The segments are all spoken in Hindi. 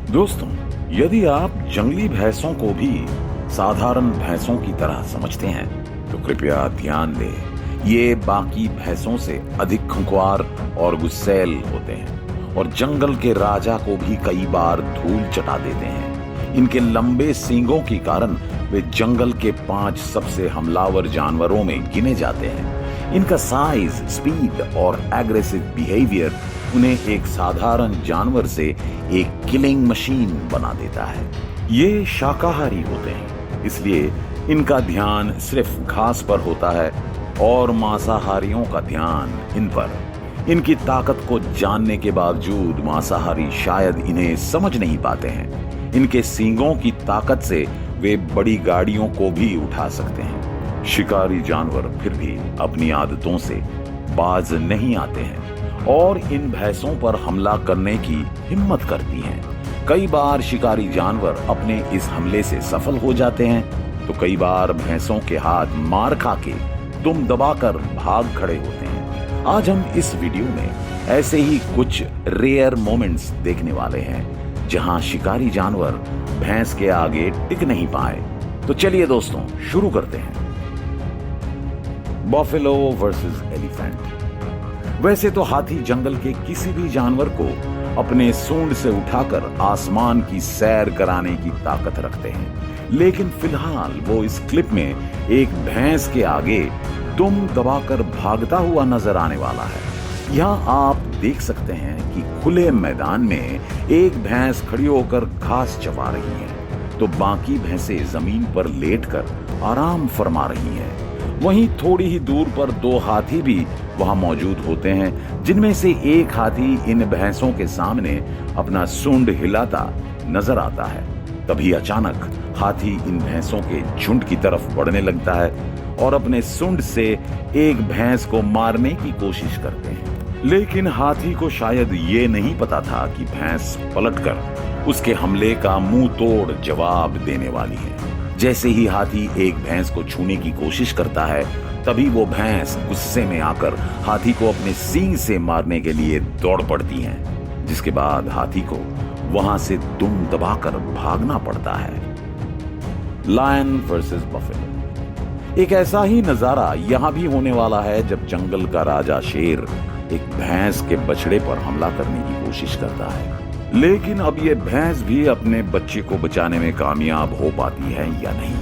दोस्तों, यदि आप जंगली भैंसों को भी साधारण भैंसों की तरह समझते हैं तो कृपया ध्यान दें, ये बाकी भैंसों से अधिक खुंखार और गुस्सैल होते हैं और जंगल के राजा को भी कई बार धूल चटा देते हैं। इनके लंबे सींगों के कारण वे जंगल के 5 सबसे हमलावर जानवरों में गिने जाते हैं। इनका साइज, स्पीड और एग्रेसिव बिहेवियर उन्हें एक साधारण जानवर से एक किलिंग मशीन बना देता है। ये शाकाहारी होते हैं, इसलिए इनका ध्यान सिर्फ घास पर होता है और मांसाहारियों का ध्यान इन पर। इनकी ताकत को जानने के बावजूद मांसाहारी शायद इन्हें समझ नहीं पाते हैं। इनके सींगों की ताकत से वे बड़ी गाड़ियों को भी उठा सकते हैं। शिकारी जानवर फिर भी अपनी आदतों से बाज नहीं आते हैं और इन भैंसों पर हमला करने की हिम्मत करती हैं। कई बार शिकारी जानवर अपने इस हमले से सफल हो जाते हैं तो कई बार भैंसों के हाथ मार खा के दुम दबाकर भाग खड़े होते हैं। आज हम इस वीडियो में ऐसे ही कुछ रेयर मोमेंट्स देखने वाले हैं जहां शिकारी जानवर भैंस के आगे टिक नहीं पाए। तो चलिए दोस्तों, शुरू करते हैं। Buffalo versus elephant. वैसे तो हाथी जंगल के किसी भी जानवर को अपने सूंड से उठाकर आसमान की सैर कराने की ताकत रखते हैं, लेकिन फिलहाल वो इस क्लिप में एक भैंस के आगे दुम दबाकर भागता हुआ नजर आने वाला है। यहाँ आप देख सकते हैं कि खुले मैदान में एक भैंस खड़ी होकर घास चबा रही है तो बाकी भैंसें जमीन पर लेटकर आराम फरमा रही हैं। वहीं थोड़ी ही दूर पर 2 हाथी भी वहां मौजूद होते हैं, जिनमें से एक हाथी इन भैंसों के सामने अपना सूंड हिलाता नजर आता है। तभी अचानक हाथी इन भैंसों के झुंड की तरफ बढ़ने लगता है और अपने सूंड से एक भैंस को मारने की कोशिश करते हैं, लेकिन हाथी को शायद ये नहीं पता था कि भैंस पलटकर उसके हमले का मुंह तोड़ जवाब देने वाली है। जैसे ही हाथी एक भैंस को छूने की कोशिश करता है, तभी वो भैंस गुस्से में आकर हाथी को अपने सींग से मारने के लिए दौड़ पड़ती है, जिसके बाद हाथी को वहां से दुम दबाकर भागना पड़ता है। Lion versus buffalo. एक ऐसा ही नजारा यहां भी होने वाला है जब जंगल का राजा शेर एक भैंस के बछड़े पर हमला करने की कोशिश करता है, लेकिन अब ये भैंस भी अपने बच्चे को बचाने में कामयाब हो पाती है या नहीं,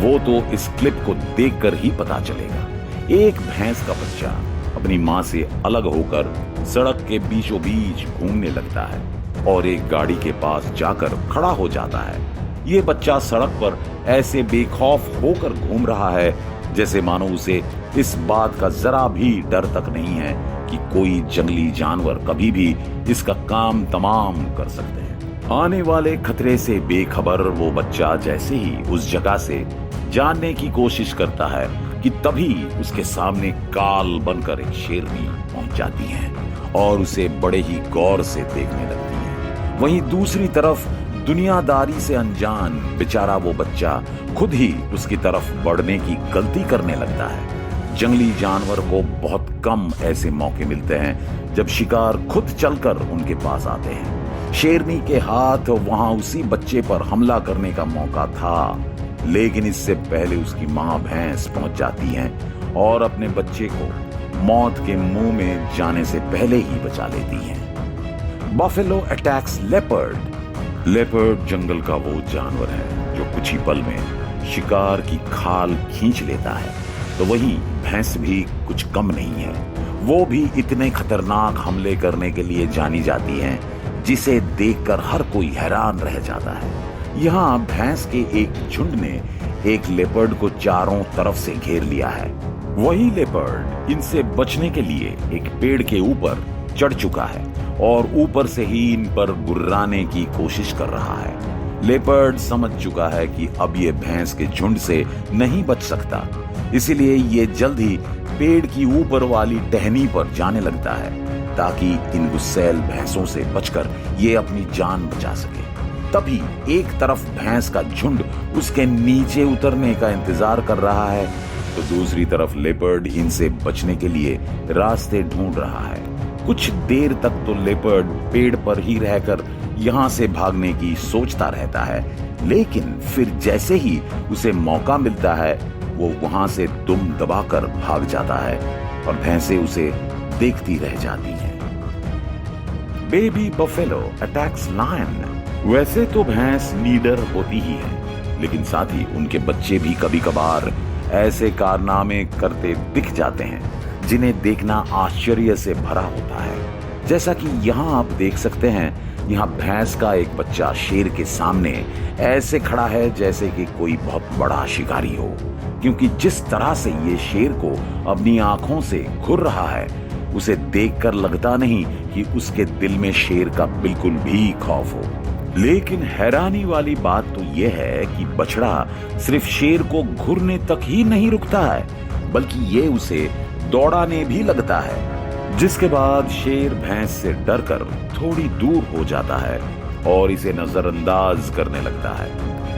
वो तो इस क्लिप को देखकर ही पता चलेगा। एक भैंस का बच्चा अपनी मां से अलग होकर सड़क के बीचों बीच घूमने लगता है और एक गाड़ी के पास जाकर खड़ा हो जाता है। ये बच्चा सड़क पर ऐसे बेखौफ होकर घूम रहा है जैसे मानो उसे इस बात का जरा भी डर तक नहीं है कि कोई जंगली जानवर कभी भी इसका काम तमाम कर सकते हैं। आने वाले खतरे से बेखबर वो बच्चा जैसे ही उस जगह से जानने की कोशिश करता है कि तभी उसके सामने काल बनकर एक शेरनी पहुंच जाती है और उसे बड़े ही गौर से देखने लगती है। वहीं दूसरी तरफ दुनियादारी से अनजान बेचारा वो बच्चा खुद ही उसकी तरफ बढ़ने की गलती करने लगता है। जंगली जानवर को बहुत कम ऐसे मौके मिलते हैं जब शिकार खुद चलकर उनके पास आते हैं। शेरनी के हाथ वहां उसी बच्चे पर हमला करने का मौका था, लेकिन इससे पहले उसकी मां भैंस पहुंच जाती है और अपने बच्चे को मौत के मुंह में जाने से पहले ही बचा लेती है। Buffalo attacks leopard. लेपर्ड जंगल का वो जानवर है जो कुछ ही पल में शिकार की खाल खींच लेता है, तो वहीं भैंस भी कुछ कम नहीं है। वो भी इतने खतरनाक हमले करने के लिए जानी जाती हैं जिसे देखकर हर कोई हैरान रह जाता है। यहाँ भैंस के एक झुंड ने एक लेपर्ड को चारों तरफ से घेर लिया है। वही लेपर्ड इनसे बचने के लिए एक पेड़ के ऊपर चढ़ चुका है और ऊपर से ही इन पर गुर्राने की कोशिश कर रहा है। लेपर्ड समझ चुका है कि अब ये भैंस के झुंड से नहीं बच सकता, इसीलिए ये जल्द ही पेड़ की ऊपर वाली टहनी पर जाने लगता है ताकि इन गुस्सैल भैंसों से बचकर ये अपनी जान बचा सके। तभी एक तरफ भैंस का झुंड उसके नीचे उतरने का इंतजार कर रहा है तो दूसरी तरफ लेपर्ड इनसे बचने के लिए रास्ते ढूंढ रहा है। कुछ देर तक तो लेपर्ड पेड़ पर ही रहकर यहां से भागने की सोचता रहता है, लेकिन फिर जैसे ही उसे मौका मिलता है वो वहां से दुम दबाकर भाग जाता है और भैंसें उसे देखती रह जाती हैं। Baby buffalo attacks lion. वैसे तो भैंस नीडर होती ही है, लेकिन साथ ही उनके बच्चे भी कभी कभार ऐसे कारनामे करते दिख जाते हैं जिन्हें देखना आश्चर्य से भरा होता है। जैसा कि यहाँ आप देख सकते हैं, यहाँ भैंस का एक बच्चा शेर के सामने ऐसे खड़ा है जैसे कि कोई बहुत बड़ा शिकारी हो, क्योंकि जिस तरह से ये शेर को अपनी आंखों से घूर रहा है उसे देखकर लगता नहीं कि उसके दिल में शेर का बिल्कुल भी खौफ हो। लेकिन हैरानी वाली बात तो यह है कि बछड़ा सिर्फ शेर को घूरने तक ही नहीं रुकता है, बल्कि ये उसे दौड़ाने भी लगता है, जिसके बाद शेर भैंस से डरकर थोड़ी दूर हो जाता है और इसे नजरअंदाज करने लगता है।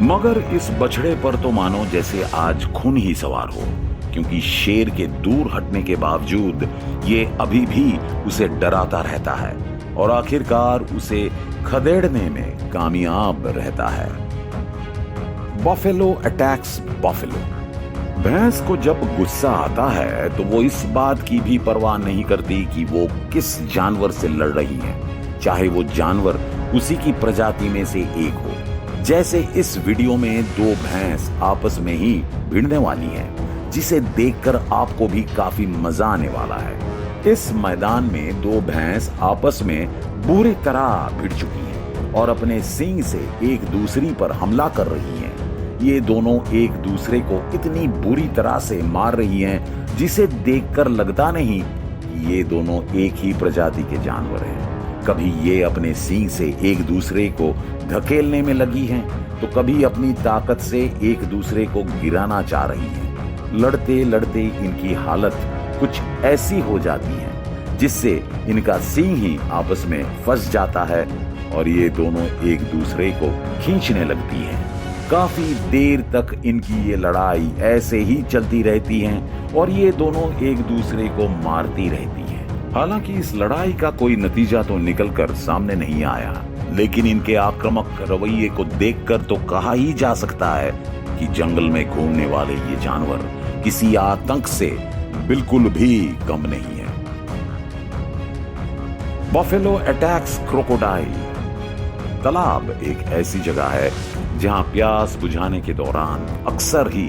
मगर इस बछड़े पर तो मानो जैसे आज खून ही सवार हो, क्योंकि शेर के दूर हटने के बावजूद ये अभी भी उसे डराता रहता है और आखिरकार उसे खदेड़ने में कामयाब रहता है। Buffalo attacks buffalo. भैंस को जब गुस्सा आता है तो वो इस बात की भी परवाह नहीं करती कि वो किस जानवर से लड़ रही है, चाहे वो जानवर उसी की प्रजाति में से एक हो। जैसे इस वीडियो में दो भैंस आपस में ही भिड़ने वाली हैं, जिसे देखकर आपको भी काफी मजा आने वाला है। इस मैदान में दो भैंस आपस में बुरी तरह भिड़ चुकी हैं और अपने सींग से एक दूसरी पर हमला कर रही हैं। ये दोनों एक दूसरे को इतनी बुरी तरह से मार रही हैं जिसे देखकर लगता नहीं कि ये दोनों एक ही प्रजाति के जानवर हैं। कभी ये अपने सींग से एक दूसरे को धकेलने में लगी हैं, तो कभी अपनी ताकत से एक दूसरे को गिराना चाह रही हैं। लड़ते लड़ते इनकी हालत कुछ ऐसी हो जाती है जिससे इनका सींग ही आपस में फंस जाता है और ये दोनों एक दूसरे को खींचने लगती हैं। काफी देर तक इनकी ये लड़ाई ऐसे ही चलती रहती है और ये दोनों एक दूसरे को मारती रहती हैं। हालांकि इस लड़ाई का कोई नतीजा तो निकलकर सामने नहीं आया, लेकिन इनके आक्रामक रवैये को देखकर तो कहा ही जा सकता है कि जंगल में घूमने वाले ये जानवर किसी आतंक से बिल्कुल भी कम नहीं है। Buffalo attacks crocodile. तालाब एक ऐसी जगह है जहां प्यास बुझाने के दौरान अक्सर ही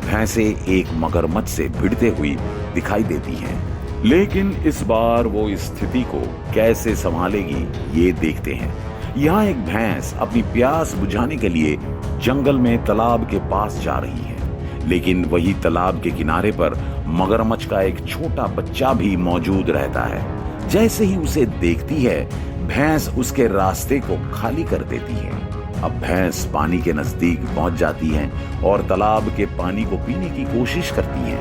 भैंसें एक मगरमच्छ से भिड़ते हुई दिखाई देती हैं, लेकिन इस बार वो इस स्थिति को कैसे संभालेगी ये देखते हैं। यहाँ एक भैंस अपनी प्यास बुझाने के लिए जंगल में तालाब के पास जा रही है, लेकिन वही तालाब के किनारे पर मगरमच्छ का एक छोटा बच्चा भी मौजूद रहता है। जैसे ही उसे देखती है, भैंस उसके रास्ते को खाली कर देती है। अब भैंस पानी के नजदीक पहुंच जाती है और तालाब के पानी को पीने की कोशिश करती है,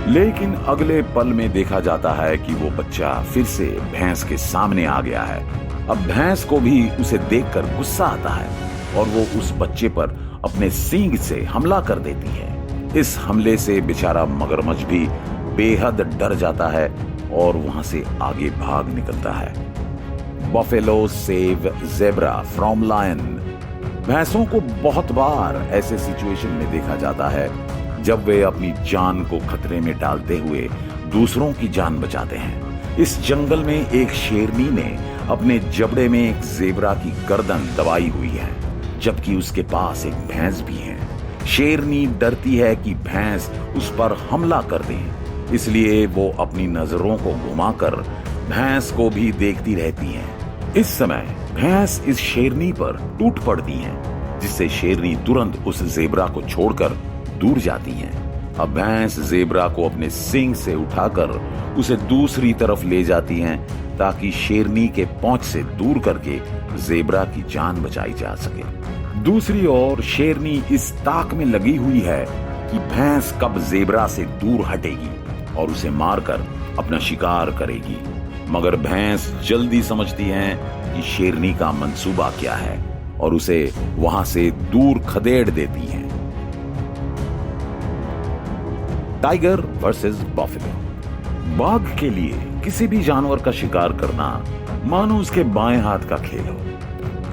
लेकिन अगले पल में देखा जाता है कि वो बच्चा फिर से भैंस के सामने आ गया है। अब भैंस को भी उसे देखकर गुस्सा आता है और वो उस बच्चे पर अपने सींग से हमला कर देती है। इस हमले से बेचारा मगरमच्छ भी बेहद डर जाता है और वहां से आगे भाग निकलता है। Buffalo save zebra from lion. भैंसों को बहुत बार ऐसे सिचुएशन में देखा जाता है जब वे अपनी जान को खतरे में डालते हुए दूसरों की जान बचाते हैं। इस जंगल में एक शेरनी ने अपने जबड़े में एक ज़ेब्रा की गर्दन दबाई हुई है, जबकि उसके पास एक भैंस भी है। शेरनी डरती है कि भैंस उस पर हमला कर दे, इसलिए वो अपनी नजरों को घुमाकर भैंस को भी देखती रहती है। इस समय भैंस इस शेरनी पर टूट पड़ती है, जिससे शेरनी तुरंत उस ज़ेब्रा को छोड़कर दूर जाती है। अब भैंस ज़ेब्रा को अपने सींग से उठाकर उसे दूसरी तरफ ले जाती हैं ताकि शेरनी के पहुंच से दूर करके ज़ेब्रा की जान बचाई जा सके। दूसरी ओर शेरनी इस ताक में लगी हुई है कि भैंस कब ज़ेब्रा से दूर हटेगी और उसे मारकर अपना शिकार करेगी। मगर भैंस जल्दी समझती है कि शेरनी का मंसूबा क्या है और उसे वहां से दूर खदेड़ देती हैं। Tiger versus buffalo. बाघ के लिए किसी भी जानवर का शिकार करना मानो उसके बाएं हाथ का खेल हो,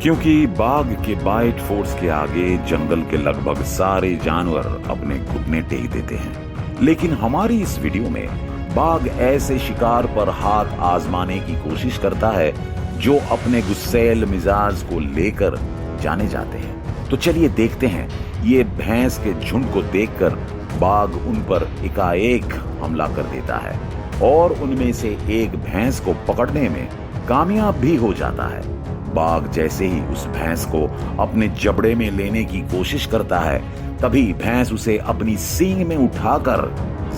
क्योंकि बाघ के बाइट फोर्स के आगे जंगल के लगभग सारे जानवर अपने घुटने टेक देते हैं। लेकिन हमारी इस वीडियो में बाघ ऐसे शिकार पर हाथ आजमाने की कोशिश करता है जो अपने गुस्सैल मिजाज को लेकर जाने जाते हैं। तो चलिए देखते हैं। ये भैंस के झुंड को देखकर बाघ उन पर एकाएक हमला कर देता है और उनमें से एक भैंस को पकड़ने में कामयाब भी हो जाता है। बाघ जैसे ही उस भैंस को अपने जबड़े में लेने की कोशिश करता है, तभी भैंस उसे अपनी सींग में उठाकर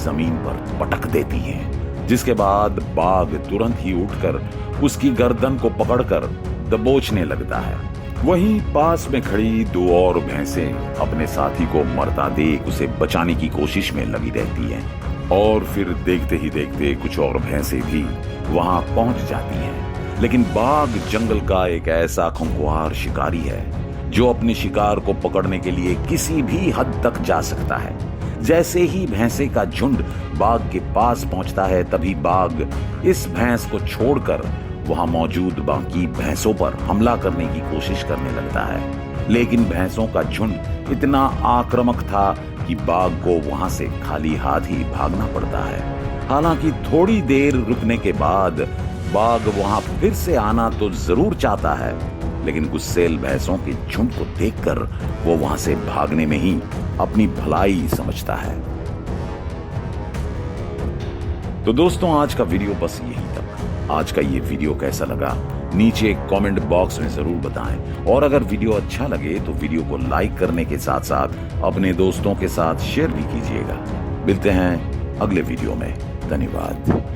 जमीन पर पटक देती है, जिसके बाद बाघ तुरंत ही उठकर उसकी गर्दन को पकड़कर दबोचने लगता है। वहीं पास में खड़ी दो और भैंसें अपने साथी को मरता देख उसे बचाने की कोशिश में लगी रहती हैं और फिर देखते ही देखते कुछ और भैंसें भी वहां पहुंच जाती हैं। लेकिन बाघ जंगल का एक ऐसा खूंखार शिकारी है जो अपने शिकार को पकड़ने के लिए किसी भी हद तक जा सकता है। जैसे ही भैंसे का झुंड बाघ के पास पहुंचता है, तभी बाघ इस भैंस को छोड़कर वहां मौजूद बाकी भैंसों पर हमला करने की कोशिश करने लगता है। लेकिन भैंसों का झुंड इतना आक्रामक था कि बाघ को वहां से खाली हाथ ही भागना पड़ता है। हालांकि थोड़ी देर रुकने के बाद बाघ वहां फिर से आना तो जरूर चाहता है, लेकिन गुस्सैल भैंसों के झुंड को देखकर वो वहां से भागने में ही अपनी भलाई समझता है। तो दोस्तों, आज का वीडियो बस यही तक। आज का ये वीडियो कैसा लगा नीचे कमेंट बॉक्स में जरूर बताएं और अगर वीडियो अच्छा लगे तो वीडियो को लाइक करने के साथ साथ अपने दोस्तों के साथ शेयर भी कीजिएगा। मिलते हैं अगले वीडियो में। धन्यवाद।